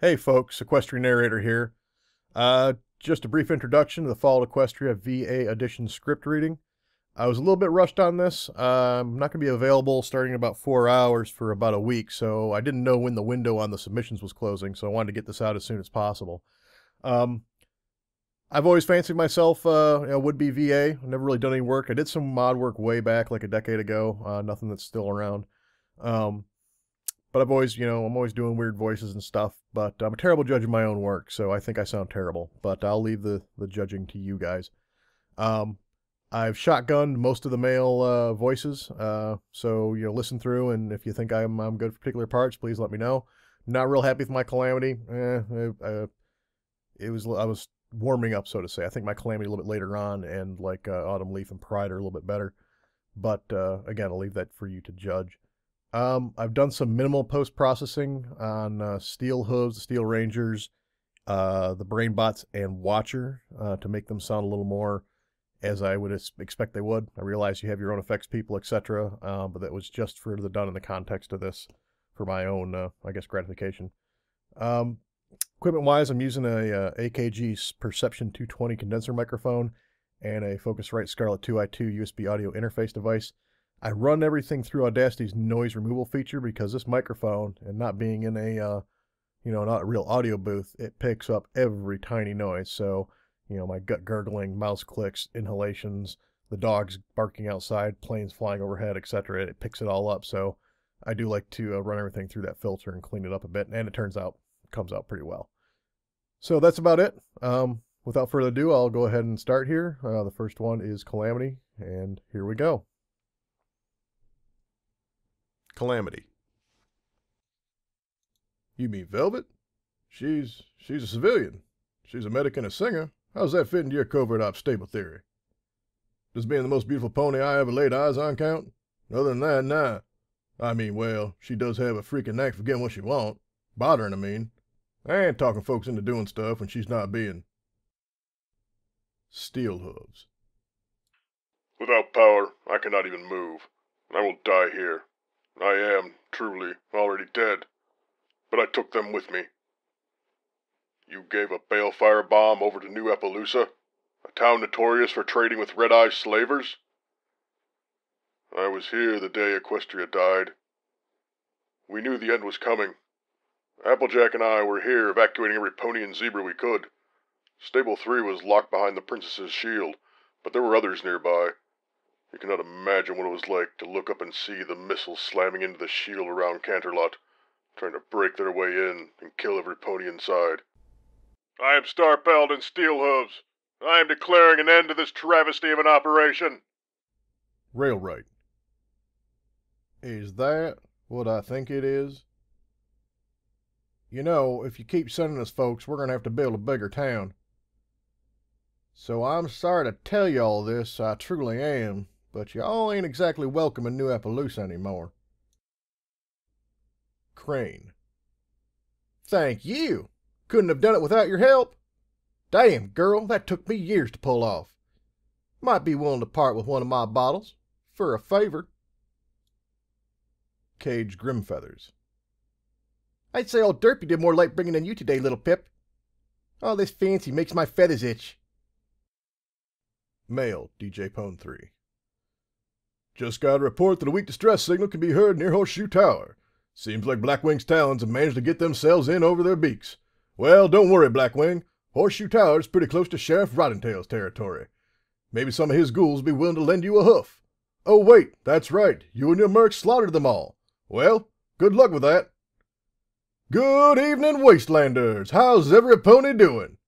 Hey folks, Equestrian Narrator here. Just a brief introduction to the Fall Equestria VA Audition script reading. I was a little bit rushed on this. I'm not going to be available starting in about 4 hours for about a week, so I didn't know when the window on the submissions was closing, so I wanted to get this out as soon as possible. I've always fancied myself a would-be VA. I've never really done any work. I did some mod work way back, like a decade ago. Nothing that's still around. But I've always, I'm always doing weird voices and stuff, but I'm a terrible judge of my own work, so I think I sound terrible, but I'll leave the judging to you guys. I've shotgunned most of the male voices, so, listen through, and if you think I'm good for particular parts, please let me know. Not real happy with my Calamity. I was warming up, so to say. I think my Calamity a little bit later on, and like Autumn Leaf and Pride are a little bit better. But, again, I'll leave that for you to judge. I've done some minimal post-processing on Steel Hooves, Steel Rangers, the Brain Bots, and Watcher to make them sound a little more as I would expect they would. I realize you have your own effects people, etc., but that was just for the done in the context of this for my own, I guess, gratification. Equipment-wise, I'm using a AKG Perception 220 condenser microphone and a Focusrite Scarlett 2i2 USB audio interface device. I run everything through Audacity's noise removal feature because this microphone, and not being in a, not a real audio booth, it picks up every tiny noise. So, my gut gurgling, mouse clicks, inhalations, the dogs barking outside, planes flying overhead, etc. It picks it all up. So I do like to run everything through that filter and clean it up a bit, and it comes out pretty well. So that's about it. Without further ado, I'll go ahead and start here. The first one is Calamity, and here we go. Calamity. You mean Velvet? She's a civilian. She's a medic and a singer. How's that fit into your covert ops stable theory? Does being the most beautiful pony I ever laid eyes on count? Other than that, nah. I mean, well, she does have a freaking knack for getting what she wants. Bothering, I mean. I ain't talking folks into doing stuff when she's not being. Steel Hooves. Without power, I cannot even move. I will die here. I am, truly, already dead. But I took them with me. You gave a balefire bomb over to New Appaloosa, a town notorious for trading with red-eye slavers? I was here the day Equestria died. We knew the end was coming. Applejack and I were here evacuating every pony and zebra we could. Stable 3 was locked behind the princess's shield, but there were others nearby. You cannot imagine what it was like to look up and see the missiles slamming into the shield around Canterlot, trying to break their way in and kill every pony inside. I am Starpelled and Steel Hooves. I am declaring an end to this travesty of an operation. Railright. Is that what I think it is? If you keep sending us folks, we're going to have to build a bigger town. So I'm sorry to tell you all this, I truly am. But y'all ain't exactly welcome in New Appaloosa anymore. Crane. Thank you. Couldn't have done it without your help. Damn, girl, that took me years to pull off. Might be willing to part with one of my bottles, for a favor. Cage Grimfeathers. I'd say old Derpy did more light bringing than you today, little Pip. All this fancy makes my feathers itch. Male, DJ Pone 3. Just got a report that a weak distress signal can be heard near Horseshoe Tower. Seems like Blackwing's talons have managed to get themselves in over their beaks. Well, don't worry, Blackwing. Horseshoe Tower's pretty close to Sheriff Rottentail's territory. Maybe some of his ghouls will be willing to lend you a hoof. Oh, wait, that's right. You and your mercs slaughtered them all. Well, good luck with that. Good evening, Wastelanders. How's every pony doing?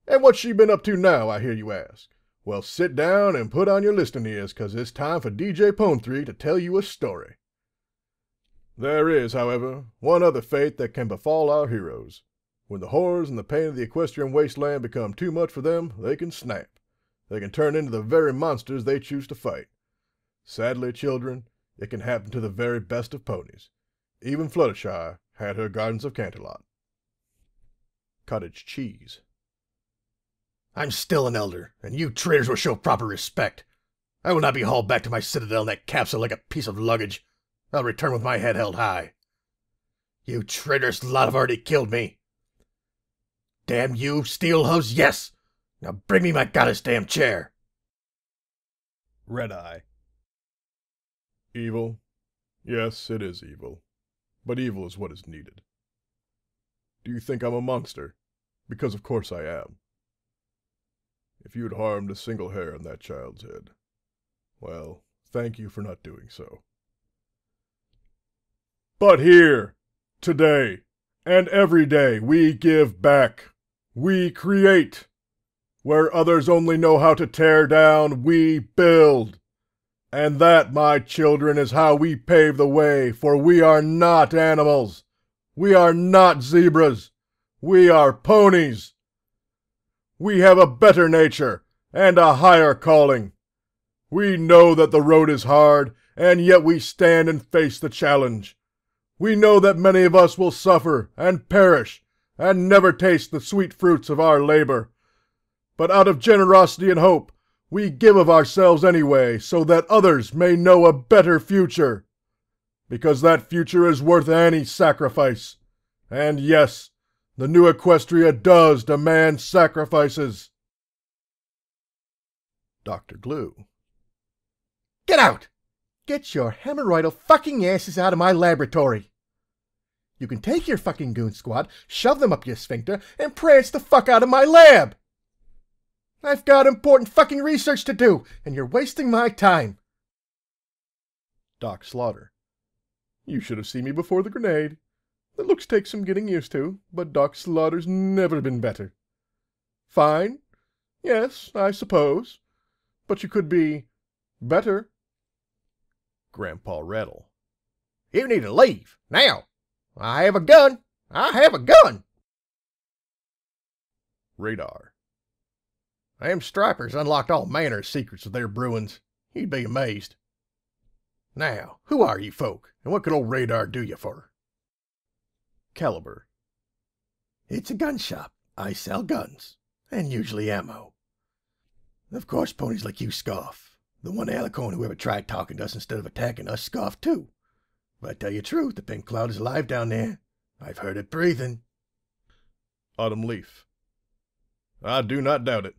And what's she been up to now, I hear you ask? Well, sit down and put on your listening ears, 'cause it's time for DJ Pone 3 to tell you a story. There is, however, one other fate that can befall our heroes. When the horrors and the pain of the equestrian wasteland become too much for them, they can snap. They can turn into the very monsters they choose to fight. Sadly, children, it can happen to the very best of ponies. Even Fluttershy had her Gardens of Canterlot. Cottage Cheese. I'm still an elder, and you traitors will show proper respect. I will not be hauled back to my citadel in that capsule like a piece of luggage. I'll return with my head held high. You traitors lot have already killed me. Damn you, steel hooves, yes! Now bring me my goddess damn chair. Red-Eye. Evil? Yes, it is evil. But evil is what is needed. Do you think I'm a monster? Because of course I am. If you had harmed a single hair on that child's head, well, thank you for not doing so. But here, today, and every day, we give back. We create. Where others only know how to tear down, we build. And that, my children, is how we pave the way, for we are not animals. We are not zebras. We are ponies. We have a better nature and a higher calling. We know that the road is hard, and yet we stand and face the challenge. We know that many of us will suffer and perish and never taste the sweet fruits of our labor. But out of generosity and hope, we give of ourselves anyway, so that others may know a better future. Because that future is worth any sacrifice. And yes, the new Equestria does demand sacrifices. Dr. Glue. Get out! Get your hemorrhoidal fucking asses out of my laboratory. You can take your fucking goon squad, shove them up your sphincter, and prance the fuck out of my lab. I've got important fucking research to do, and you're wasting my time. Doc Slaughter. You should have seen me before the grenade. The looks take some getting used to, but Doc Slaughter's never been better. Fine. Yes, I suppose. But you could be better. Grandpa Rattle. You need to leave, now. I have a gun. I have a gun. Radar. Them stripers unlocked all manner of secrets of their brewings. You'd be amazed. Now, who are you folk, and what could old Radar do you for? Caliber. It's a gun shop. I sell guns, and usually ammo. Of course, ponies like you scoff. The one alicorn who ever tried talking to us instead of attacking us scoffed too. But I tell you the truth, the pink cloud is alive down there. I've heard it breathing. Autumn Leaf. I do not doubt it,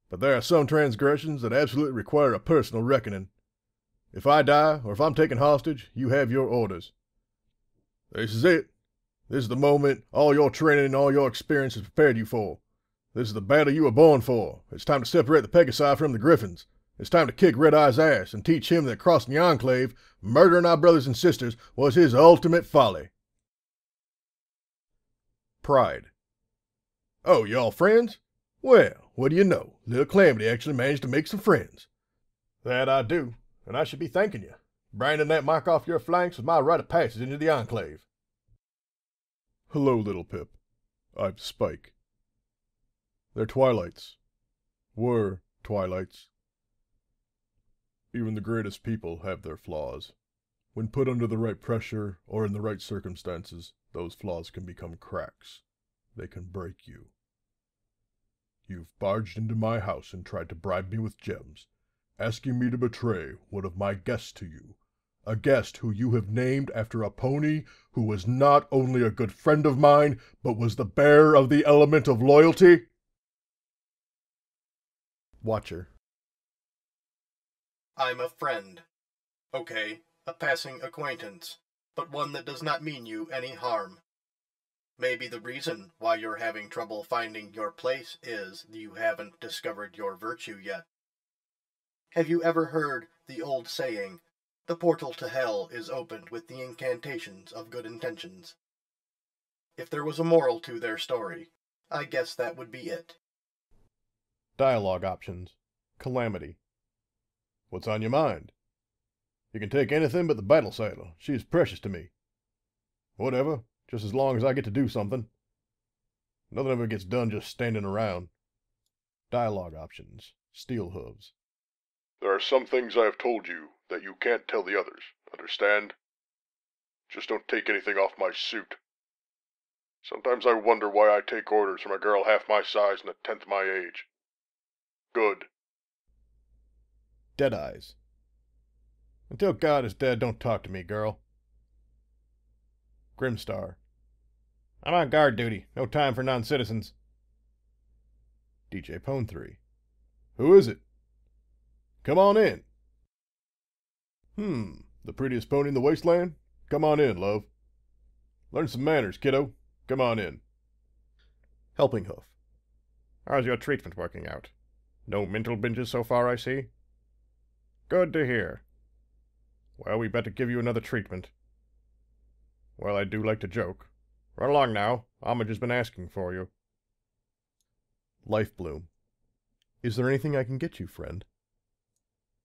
but there are some transgressions that absolutely require a personal reckoning. If I die, or if I'm taken hostage, you have your orders. This is it. This is the moment all your training and all your experience has prepared you for. This is the battle you were born for. It's time to separate the Pegasi from the Griffins. It's time to kick Red-Eye's ass and teach him that crossing the Enclave, murdering our brothers and sisters, was his ultimate folly. Pride. Oh, y'all friends? Well, what do you know? Little Calamity actually managed to make some friends. That I do, and I should be thanking you. Branding that mark off your flanks was my rite of passage into the Enclave. Hello, little Pip. I'm Spike. They're twilights. Were twilights. Even the greatest people have their flaws. When put under the right pressure or in the right circumstances, those flaws can become cracks. They can break you. You've barged into my house and tried to bribe me with gems, asking me to betray one of my guests to you. A guest who you have named after a pony who was not only a good friend of mine, but was the bearer of the element of loyalty? Watcher. I'm a friend. Okay, a passing acquaintance, but one that does not mean you any harm. Maybe the reason why you're having trouble finding your place is you haven't discovered your virtue yet. Have you ever heard the old saying, "The portal to hell is opened with the incantations of good intentions"? If there was a moral to their story, I guess that would be it. Dialogue options. Calamity. What's on your mind? You can take anything but the battle saddle. She is precious to me. Whatever, just as long as I get to do something. Nothing ever gets done just standing around. Dialogue options. Steel hooves. There are some things I have told you that you can't tell the others, understand? Just don't take anything off my suit. Sometimes I wonder why I take orders from a girl half my size and a tenth my age. Good. Deadeyes. Until God is dead, don't talk to me, girl. Grimstar. I'm on guard duty. No time for non-citizens. DJ Pone 3. Who is it? Come on in. The prettiest pony in the wasteland? Come on in, love. Learn some manners, kiddo. Come on in. Helping Hoof. How's your treatment working out? No mental binges so far, I see? Good to hear. Well, we better give you another treatment. Well, I do like to joke. Run along now. Homage has been asking for you. Life Bloom. Is there anything I can get you, friend?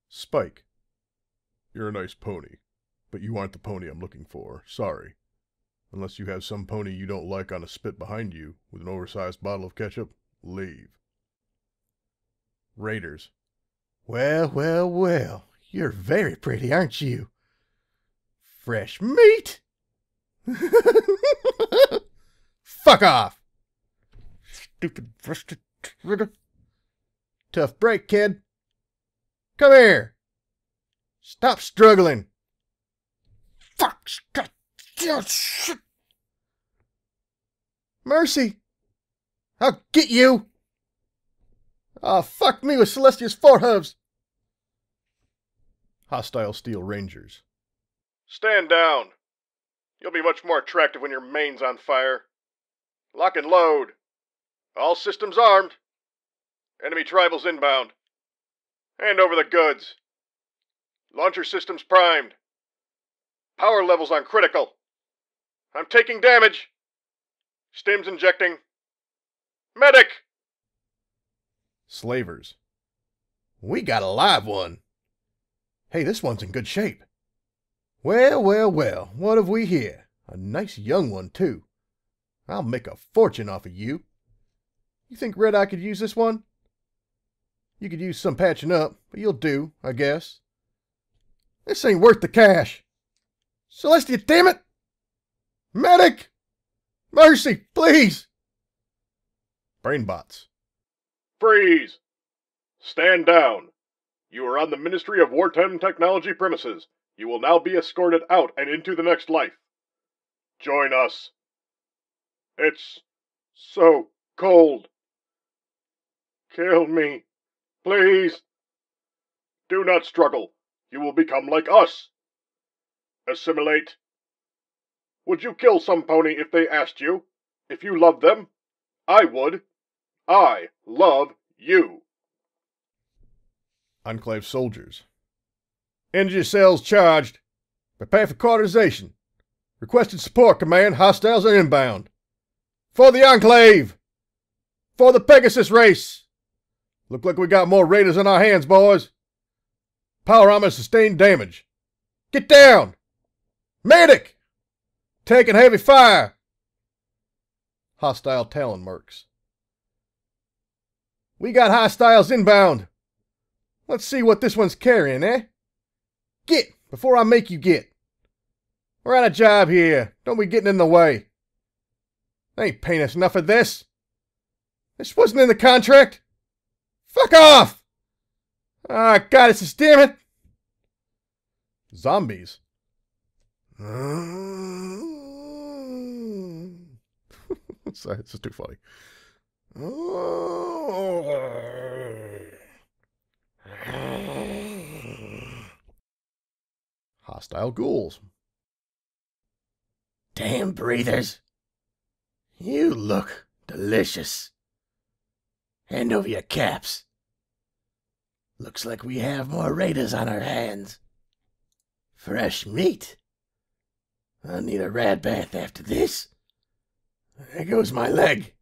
Spike. You're a nice pony, but you aren't the pony I'm looking for. Sorry. Unless you have some pony you don't like on a spit behind you with an oversized bottle of ketchup, leave. Raiders. Well, well, well. You're very pretty, aren't you? Fresh meat? Fuck off! Stupid rusted trigger. Tough break, kid. Come here. Stop struggling. Fuck. Shit. Mercy. I'll get you. Oh, fuck me with Celestia's forehooves. Hostile Steel Rangers. Stand down. You'll be much more attractive when your mane's on fire. Lock and load. All systems armed. Enemy tribals inbound. Hand over the goods. Launcher systems primed. Power levels on critical. I'm taking damage. Stims injecting. Medic! Slavers. We got a live one. Hey, this one's in good shape. Well, well, well, what have we here? A nice young one, too. I'll make a fortune off of you. You think Red Eye could use this one? You could use some patching up, but you'll do, I guess. This ain't worth the cash. Celestia, damn it! Medic! Mercy, please! Brainbots. Freeze! Stand down. You are on the Ministry of Wartime Technology premises. You will now be escorted out and into the next life. Join us. It's so cold. Kill me, please. Do not struggle. You will become like us. Assimilate. Would you kill some pony if they asked you? If you loved them? I would. I love you. Enclave Soldiers. Energy cells charged. Prepare for quarterization. Requested support, Command. Hostiles are inbound. For the Enclave! For the Pegasus race! Look like we got more raiders on our hands, boys. Power armor sustained damage. Get down! Medic! Taking heavy fire! Hostile Talon Mercs. We got hostiles inbound. Let's see what this one's carrying, eh? Get, before I make you get. We're on a job here. Don't be getting in the way. They ain't paying us enough of this. This wasn't in the contract. Fuck off! Ah, God, it's damn it. Zombies. Sorry, this is too funny. Hostile ghouls. Damn breathers. You look delicious. Hand over your caps. Looks like we have more raiders on our hands. Fresh meat. I'll need a rad bath after this. There goes my leg.